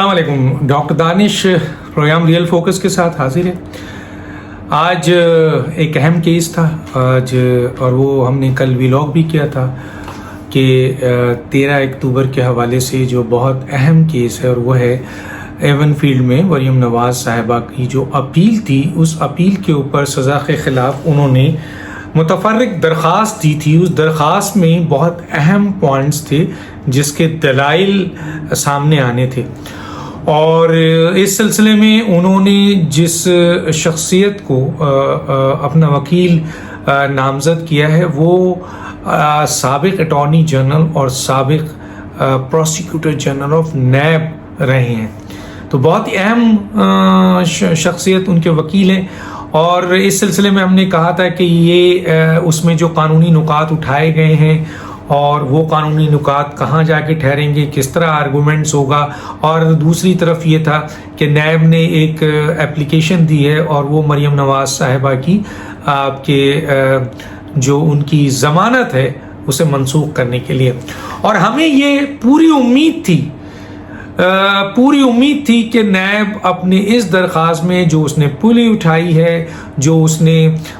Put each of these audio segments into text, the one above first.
السلام علیکم. ڈاکٹر دانش programme real focus کے ساتھ حاضر ہے. آج ایک اہم کیس تھا آج، اور وہ ہم نے کل ویلاگ بھی کیا تھا کہ 13 اکتوبر کے حوالے سے جو بہت اہم کیس ہے، اور وہ ہے ایون فیلڈ میں مریم نواز صاحبہ کی جو اپیل تھی. اس اپیل کے اوپر سزا کے خلاف انہوں نے متفرق درخواست دی تھی. اس درخواست میں بہت اہم پوائنٹس تھے جس کے دلائل سامنے آنے تھے، اور اس سلسلے میں انہوں نے جس شخصیت کو اپنا وکیل نامزد کیا ہے وہ سابق اٹارنی جنرل اور سابق پروسیکیوٹر جنرل آف نیب رہے ہیں. تو بہت اہم شخصیت ان کے وکیل ہیں، اور اس سلسلے میں ہم نے کہا تھا کہ یہ اس میں جو قانونی نکات اٹھائے گئے ہیں اور وہ قانونی نکات کہاں جا کے ٹھہریں گے، کس طرح آرگومنٹس ہوگا. اور دوسری طرف یہ تھا کہ نیب نے ایک اپلیکیشن دی ہے، اور وہ مریم نواز صاحبہ کی آپ کے جو ان کی ضمانت ہے اسے منسوخ کرنے کے لیے. اور ہمیں یہ پوری امید تھی کہ نیب اپنے اس درخواست میں جو اس نے پلی اٹھائی ہے، جو اس نے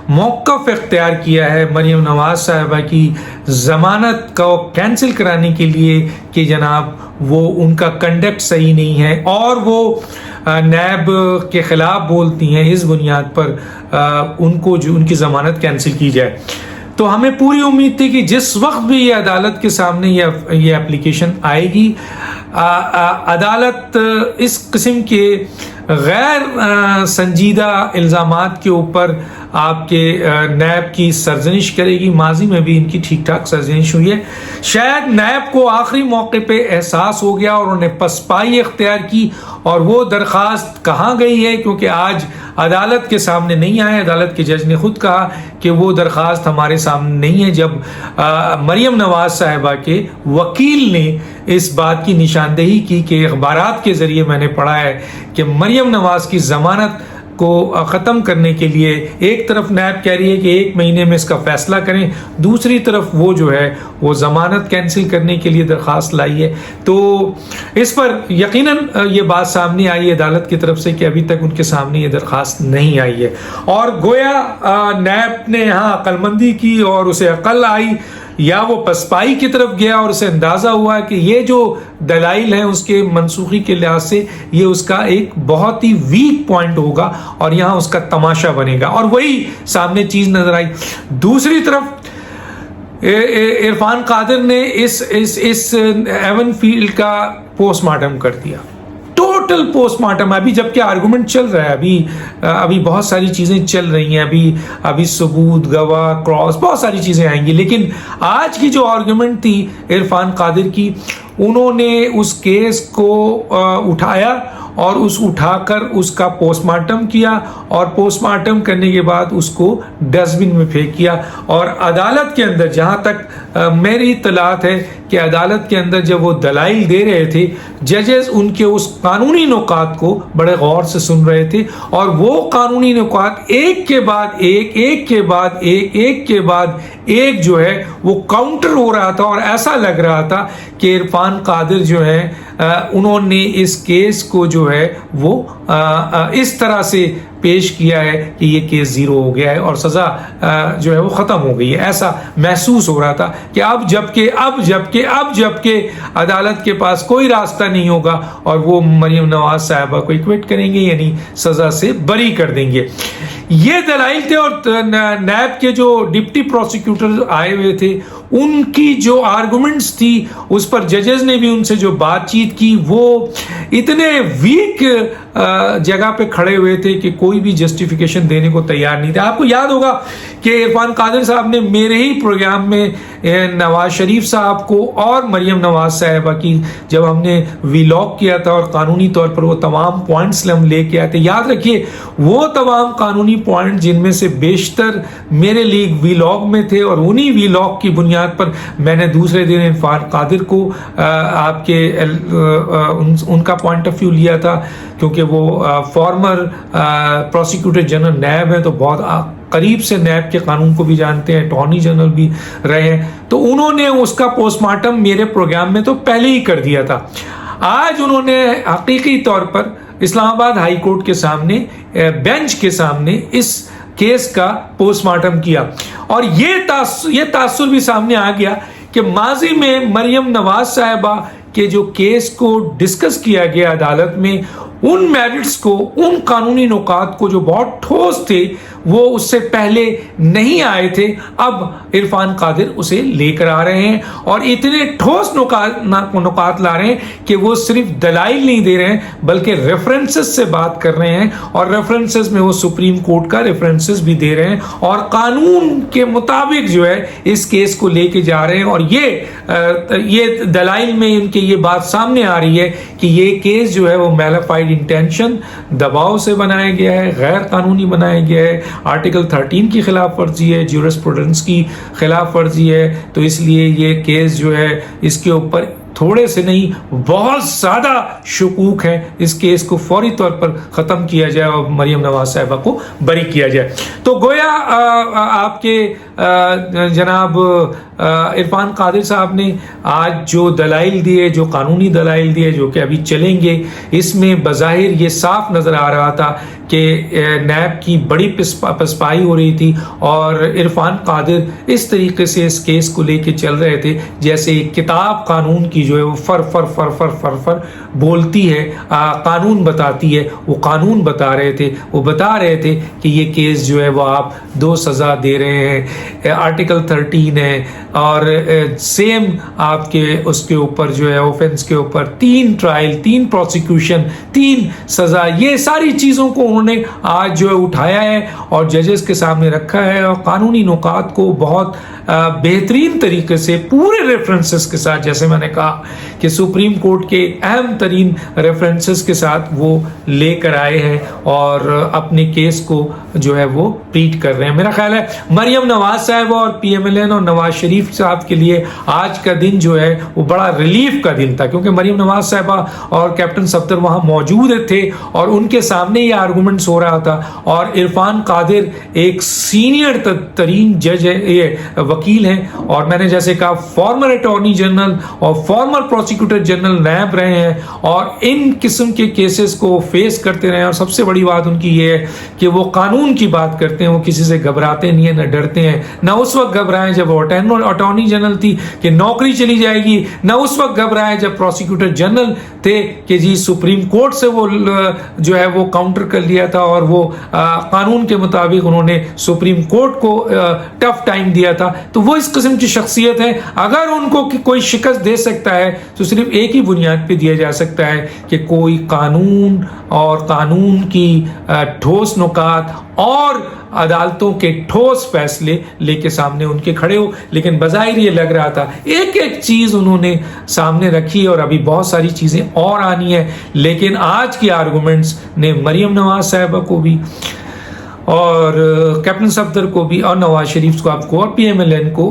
موقف اختیار کیا ہے مریم نواز صاحبہ کی ضمانت کو کینسل کرانے کے لیے کہ جناب وہ ان کا کنڈکٹ صحیح نہیں ہے اور وہ نیب کے خلاف بولتی ہیں، اس بنیاد پر ان کو جو ان کی ضمانت کینسل کی جائے. تو ہمیں پوری امید تھی کہ جس وقت بھی یہ عدالت کے سامنے یہ اپلیکیشن آئے گی، عدالت اس قسم کے غیر سنجیدہ الزامات کے اوپر آپ کے نیب کی سرزنش کرے گی. ماضی میں بھی ان کی ٹھیک ٹھاک سرزنش ہوئی ہے. شاید نیب کو آخری موقع پہ احساس ہو گیا اور انہوں نے پسپائی اختیار کی، اور وہ درخواست کہاں گئی ہے کیونکہ آج عدالت کے سامنے نہیں آئے. عدالت کے جج نے خود کہا کہ وہ درخواست ہمارے سامنے نہیں ہے. جب مریم نواز صاحبہ کے وکیل نے اس بات کی نشاندہی کی کہ اخبارات کے ذریعے میں نے پڑھا ہے کہ مریم نواز کی ضمانت کو ختم کرنے کے لیے ایک طرف نیب کہہ رہی ہے کہ 1 مہینے میں اس کا فیصلہ کریں، دوسری طرف وہ جو ہے وہ ضمانت کینسل کرنے کے لیے درخواست لائی ہے. تو اس پر یقیناً یہ بات سامنے آئی ہے عدالت کی طرف سے کہ ابھی تک ان کے سامنے یہ درخواست نہیں آئی ہے، اور گویا نیب نے یہاں عقل مندی کی اور اسے عقل آئی، یا وہ پسپائی کی طرف گیا اور اسے اندازہ ہوا کہ یہ جو دلائل ہیں اس کے منسوخی کے لحاظ سے یہ اس کا ایک بہت ہی ویک پوائنٹ ہوگا اور یہاں اس کا تماشا بنے گا، اور وہی سامنے چیز نظر آئی. دوسری طرف عرفان قادر نے اس ایون فیلڈ کا پوسٹ مارٹم کر دیا، ٹوٹل پوسٹ مارٹم. ابھی جبکہ آرگومنٹ چل رہا ہے، ابھی بہت ساری چیزیں چل رہی ہیں، ابھی ثبوت، گواہ، کراس، بہت ساری چیزیں آئیں گی. لیکن آج کی جو آرگومنٹ تھی عرفان قادر کی، انہوں نے اس کیس کو اٹھایا اور اٹھا کر اس کا پوسٹ مارٹم کیا، اور پوسٹ مارٹم کرنے کے بعد اس کو ڈسٹ بن میں پھینک کیا. اور عدالت کے اندر جہاں تک میری اطلاعات ہے کہ عدالت کے اندر جب وہ دلائل دے رہے تھے، ججز ان کے اس قانونی نکات کو بڑے غور سے سن رہے تھے، اور وہ قانونی نکات ایک کے بعد ایک جو ہے وہ کاؤنٹر ہو رہا تھا، اور ایسا لگ رہا تھا کہ عرفان قادر جو ہے انہوں نے اس کیس کو جو ہے وہ اس طرح سے پیش کیا ہے کہ یہ کیس زیرو ہو گیا ہے اور سزا جو ہے وہ ختم ہو گئی ہے. ایسا محسوس ہو رہا تھا کہ اب جبکہ عدالت کے پاس کوئی راستہ نہیں ہوگا اور وہ مریم نواز صاحبہ کو ایکویٹ کریں گے، یعنی سزا سے بری کر دیں گے. یہ دلائل تھے، اور نیب کے جو ڈپٹی پروسیکیوٹر آئے ہوئے تھے ان کی جو آرگومنٹس تھی اس پر ججز نے بھی ان سے جو بات چیت کی وہ اتنے ویک جگہ پہ کھڑے ہوئے تھے کہ کوئی بھی جسٹیفیکیشن دینے کو تیار نہیں تھا. آپ کو یاد ہوگا کہ عرفان قادر صاحب نے میرے ہی پروگرام میں نواز شریف صاحب کو اور مریم نواز صاحبہ کی جب ہم نے ویلاگ کیا تھا اور قانونی طور پر وہ تمام پوائنٹس ہم لے کے آئے تھے، یاد رکھیے وہ تمام قانونی پوائنٹ جن میں سے بیشتر میرے لیے ویلاگ میں تھے، اور انہی ویلاگ کی بنیاد پر میں نے دوسرے دن عرفان قادر کو آپ کے ان کا پوائنٹ آف ویو لیا تھا، کیونکہ وہ فارمر پروسیکیوٹر جنرل نیب ہے، تو بہت قریب سے نیب کے قانون کو بھی جانتے ہیں، اٹارنی جنرل بھی رہے ہیں. تو انہوں نے اس کا پوسٹ مارٹم میرے پروگرام میں تو پہلے ہی کر دیا تھا. آج انہوں نے حقیقی طور پر اسلام آباد ہائی کورٹ کے سامنے بینچ کے سامنے اس کیس کا پوسٹ مارٹم کیا، اور یہ تاثر بھی سامنے آ گیا کہ ماضی میں مریم نواز صاحبہ کے جو کیس کو ڈسکس کیا گیا عدالت میں، ان میرٹس کو، ان قانونی نکات کو جو بہت ٹھوس تھے وہ اس سے پہلے نہیں آئے تھے، اب عرفان قادر اسے لے کر آ رہے ہیں اور اتنے ٹھوس نکات لا رہے ہیں کہ وہ صرف دلائل نہیں دے رہے ہیں بلکہ ریفرنسز سے بات کر رہے ہیں، اور ریفرنسز میں وہ سپریم کورٹ کا ریفرنسز بھی دے رہے ہیں اور قانون کے مطابق جو ہے اس کیس کو لے کے جا رہے ہیں۔ اور یہ دلائل میں ان کے یہ بات سامنے آ رہی ہے کہ یہ کیس جو ہے وہ میلیفائڈ انٹینشن، دباؤ سے بنایا گیا ہے، غیر قانونی بنایا گیا ہے، آرٹیکل 13 کی خلاف ورزی ہے، جورسپروڈنس کی خلاف ورزی ہے، تو اس لیے یہ کیس جو ہے اس کے اوپر تھوڑے سے نہیں بہت زیادہ شکوک ہیں، اس کیس کو فوری طور پر ختم کیا جائے اور مریم نواز صاحبہ کو بری کیا جائے۔ تو گویا آپ کے جناب عرفان قادر صاحب نے آج جو دلائل دیے، جو قانونی دلائل دیے جو کہ ابھی چلیں گے، اس میں بظاہر یہ صاف نظر آ رہا تھا کہ نیب کی بڑی پسپائی ہو رہی تھی اور عرفان قادر اس طریقے سے اس کیس کو لے کے چل رہے تھے جیسے ایک کتاب قانون کی جو ہے وہ فر فر فر فر فر فر بولتی ہے، قانون بتاتی ہے، وہ قانون بتا رہے تھے، وہ بتا رہے تھے کہ یہ کیس جو ہے وہ آپ 2 سزا دے رہے ہیں، آرٹیکل 13 ہے اور سیم آپ کے اس کے اوپر جو ہے اوفنس کے اوپر 3 ٹرائل، 3 پروسیکیوشن، 3 سزا، یہ ساری چیزوں کو انہوں نے آج جو ہے اٹھایا ہے اور ججز کے سامنے رکھا ہے اور قانونی نکات کو بہت بہترین طریقے سے پورے ریفرنسز کے ساتھ، جیسے میں نے کہا کہ سپریم کورٹ کے اہم ترین ریفرنسز کے ساتھ وہ لے کر آئے ہیں اور اپنے کیس کو جو ہے وہ پلیٹ کر رہے ہیں۔ میرا خیال ہے مریم نواز صاحبہ اور پی ایم ایل این اور نواز شریف صاحب کے لیے آج کا دن جو ہے وہ بڑا ریلیف کا دن تھا، کیونکہ مریم نواز صاحبہ اور کیپٹن صفدر وہاں موجود تھے اور ان کے سامنے یہ آرگومنٹس ہو رہا تھا، اور عرفان قادر ایک سینئر ترین جج ہے، یہ وکیل ہیں، اور میں نے جیسے کہا فارمر اٹارنی جنرل اور فارمر پروسیکیوٹر جنرل نیب رہے ہیں اور ان قسم کے کیسز کو فیس کرتے رہے ہیں، اور سب سے بڑی بات ان کی یہ ہے کہ وہ قانون کی بات کرتے ہیں، وہ کسی سے گھبراتے نہیں ہیں، نہ ڈرتے ہیں، نہ اس وقت گھبرائیں جب وہ اٹارنی جنرل تھی کہ نوکری چلی جائے گی، نہ اس وقت گھبرائیں جب پروسیکیوٹر جنرل تھے کہ جی سپریم کورٹ سے وہ جو ہے وہ کاؤنٹر کر لیا تھا اور وہ قانون کے مطابق انہوں نے سپریم کورٹ کو ٹف ٹائم دیا تھا۔ تو وہ اس قسم کی شخصیت ہے، اگر ان کو کوئی شکست دے سکتا ہے تو صرف ایک ہی بنیاد پہ دیا جا سکتا ہے کہ کوئی قانون اور قانون کی ٹھوس نکات اور عدالتوں کے ٹھوس فیصلے لے کے سامنے ان کے کھڑے ہو۔ لیکن بظاہر یہ لگ رہا تھا ایک ایک چیز انہوں نے سامنے رکھی اور ابھی بہت ساری چیزیں اور آنی ہے، لیکن آج کی آرگومنٹس نے مریم نواز صاحبہ کو بھی اور کیپٹن صفدر کو بھی اور نواز شریف کو آپ کو اور پی ایم ایل این کو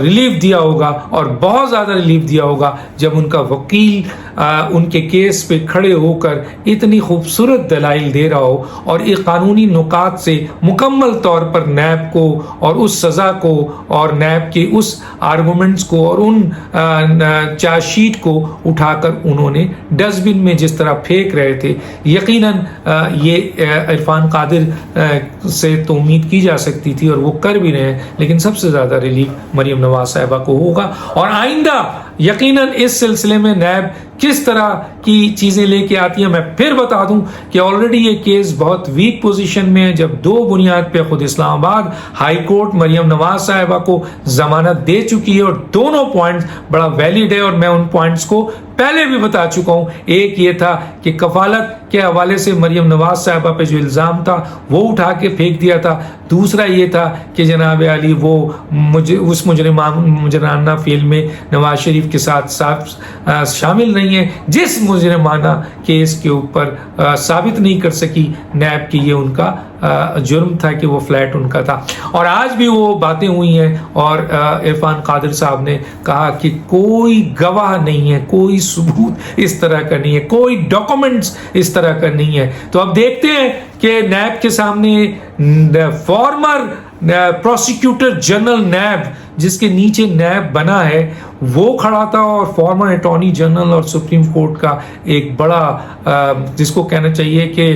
ریلیف دیا ہوگا، اور بہت زیادہ ریلیف دیا ہوگا جب ان کا وکیل ان کے کیس پہ کھڑے ہو کر اتنی خوبصورت دلائل دے رہا ہو اور ایک قانونی نکات سے مکمل طور پر نیب کو اور اس سزا کو اور نیب کے اس آرگومنٹس کو اور ان چارج شیٹ کو اٹھا کر انہوں نے ڈسٹ بن میں جس طرح پھینک رہے تھے۔ یقیناً یہ عرفان قادر سے تو امید کی جا سکتی تھی اور وہ کر بھی رہے ہیں، لیکن سب سے زیادہ ریلیف مریم نواز صاحبہ کو ہوگا، اور آئندہ یقیناً اس سلسلے میں نیب کس طرح کی چیزیں لے کے آتی ہیں۔ میں پھر بتا دوں کہ آلریڈی یہ کیس بہت ویک پوزیشن میں ہے، جب 2 بنیاد پہ خود اسلام آباد ہائی کورٹ مریم نواز صاحبہ کو ضمانت دے چکی ہے اور دونوں پوائنٹس بڑا ویلڈ ہے، اور میں ان پوائنٹس کو پہلے بھی بتا چکا ہوں۔ ایک یہ تھا کہ کفالت کے حوالے سے مریم نواز صاحبہ پہ جو الزام تھا وہ اٹھا کے پھینک دیا تھا، دوسرا یہ تھا کہ جناب علی وہ اس مجرمانہ فعل میں نواز شریف کے ساتھ شامل نہیں ہے، جس مجرمانہ کیس کے اوپر ثابت نہیں کر سکی نیب کی یہ ان کا جرم تھا کہ وہ فلیٹ ان کا تھا۔ اور آج بھی وہ باتیں ہوئی ہیں اور عرفان قادر صاحب نے کہا کہ کوئی گواہ نہیں ہے، کوئی ثبوت اس طرح کا نہیں ہے، کوئی ڈاکومنٹس اس طرح کا نہیں ہے۔ تو اب دیکھتے ہیں کہ نیب کے سامنے فارمر پروسیکیوٹر جنرل نیب، جس کے نیچے نیب بنا ہے، وہ کھڑا تھا اور فارمر اٹارنی جنرل اور سپریم کورٹ کا ایک بڑا جس کو کہنا چاہیے کہ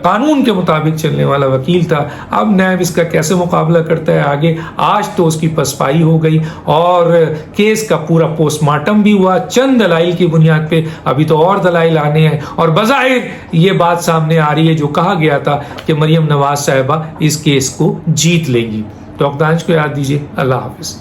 قانون کے مطابق چلنے والا وکیل تھا. اب نیب اس کا کیسے مقابلہ کرتا ہے آگے. آج تو اس کی پسپائی ہو گئی اور کیس کا پورا پوسٹ مارٹم بھی ہوا چند دلائل کی بنیاد پہ. ابھی تو اور دلائل آنے ہیں اور بظاہر یہ بات سامنے آ رہی ہے جو کہا گیا تھا کہ مریم نواز صاحبہ اس کیس کو جیت لیں گی. ڈاکٹر دانش کو یاد دیجیے. اللہ حافظ.